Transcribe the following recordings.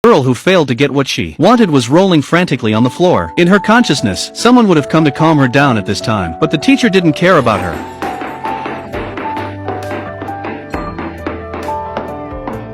girl who failed to get what she wanted was rolling frantically on the floor. In her consciousness, someone would have come to calm her down at this time, but the teacher didn't care about her.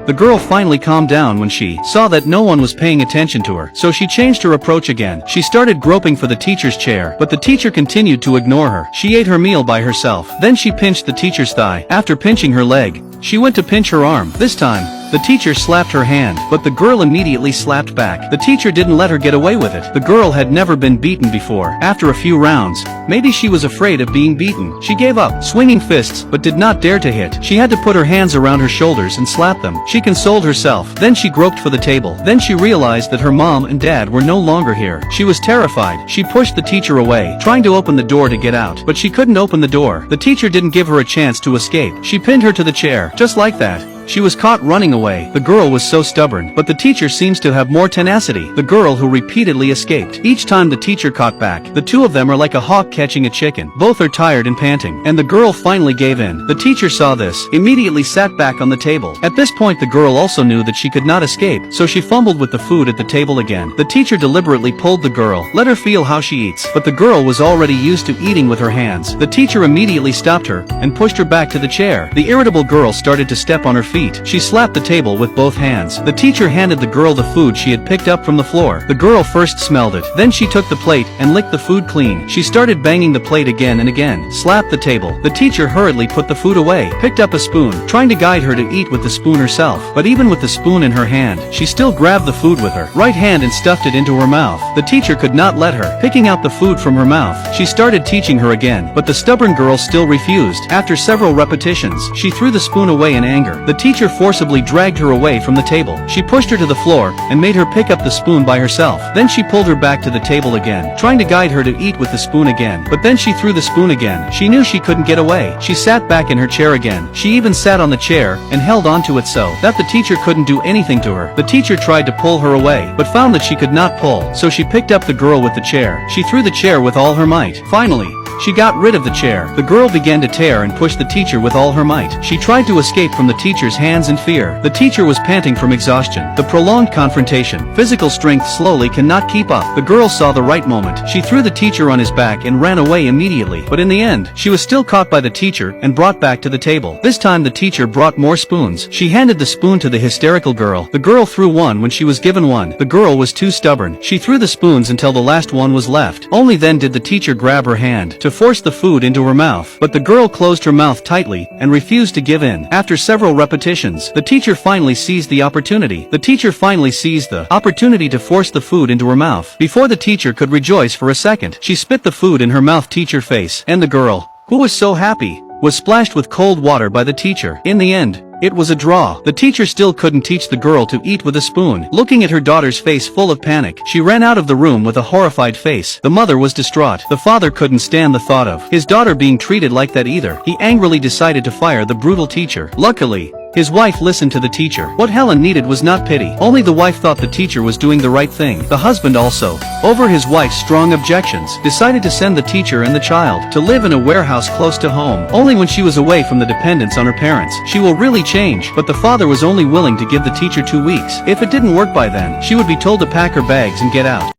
The girl finally calmed down when she saw that no one was paying attention to her, so she changed her approach again. She started groping for the teacher's chair, but the teacher continued to ignore her. She ate her meal by herself. Then she pinched the teacher's thigh. After pinching her leg, she went to pinch her arm. This time, the teacher slapped her hand, but the girl immediately slapped back. The teacher didn't let her get away with it. The girl had never been beaten before. After a few rounds, maybe she was afraid of being beaten. She gave up, swinging fists, but did not dare to hit. She had to put her hands around her shoulders and slap them. She consoled herself. Then she groped for the table. Then she realized that her mom and dad were no longer here. She was terrified. She pushed the teacher away, trying to open the door to get out, but she couldn't open the door. The teacher didn't give her a chance to escape. She pinned her to the chair. Just like that, she was caught running away. The girl was so stubborn, but the teacher seems to have more tenacity. The girl who repeatedly escaped. Each time the teacher caught back, the two of them are like a hawk catching a chicken. Both are tired and panting, and the girl finally gave in. The teacher saw this, immediately sat back on the table. At this point the girl also knew that she could not escape, so she fumbled with the food at the table again. The teacher deliberately pulled the girl, let her feel how she eats, but the girl was already used to eating with her hands. The teacher immediately stopped her, and pushed her back to the chair. The irritable girl started to step on her feet. She slapped the table with both hands. The teacher handed the girl the food she had picked up from the floor. The girl first smelled it, then she took the plate and licked the food clean. She started banging the plate again and again, slapped the table. The teacher hurriedly put the food away, picked up a spoon, trying to guide her to eat with the spoon herself. But even with the spoon in her hand, she still grabbed the food with her right hand and stuffed it into her mouth. The teacher could not let her, picking out the food from her mouth. She started teaching her again, but the stubborn girl still refused. After several repetitions, she threw the spoon away in anger. The teacher forcibly dragged her away from the table. She pushed her to the floor, and made her pick up the spoon by herself. Then she pulled her back to the table again, trying to guide her to eat with the spoon again. But then she threw the spoon again. She knew she couldn't get away. She sat back in her chair again. She even sat on the chair, and held onto it so that the teacher couldn't do anything to her. The teacher tried to pull her away, but found that she could not pull, so she picked up the girl with the chair. She threw the chair with all her might. Finally, she got rid of the chair. The girl began to tear and push the teacher with all her might. She tried to escape from the teacher's hands in fear. The teacher was panting from exhaustion. The prolonged confrontation, physical strength slowly cannot keep up. The girl saw the right moment. She threw the teacher on his back and ran away immediately. But in the end, she was still caught by the teacher and brought back to the table. This time the teacher brought more spoons. She handed the spoon to the hysterical girl. The girl threw one when she was given one. The girl was too stubborn. She threw the spoons until the last one was left. Only then did the teacher grab her hand to force the food into her mouth. But the girl closed her mouth tightly and refused to give in. After several repetitions, the teacher finally seized the opportunity. The teacher finally seized the opportunity to force the food into her mouth. Before the teacher could rejoice for a second, she spit the food in her mouth. Teacher face, and the girl, who was so happy, was splashed with cold water by the teacher. In the end, it was a draw. The teacher still couldn't teach the girl to eat with a spoon. Looking at her daughter's face full of panic, she ran out of the room with a horrified face. The mother was distraught. The father couldn't stand the thought of his daughter being treated like that either. He angrily decided to fire the brutal teacher. Luckily, his wife listened to the teacher. What Helen needed was not pity. Only the wife thought the teacher was doing the right thing. The husband also, over his wife's strong objections, decided to send the teacher and the child to live in a warehouse close to home. Only when she was away from the dependence on her parents, she will really change. But the father was only willing to give the teacher 2 weeks. If it didn't work by then, she would be told to pack her bags and get out.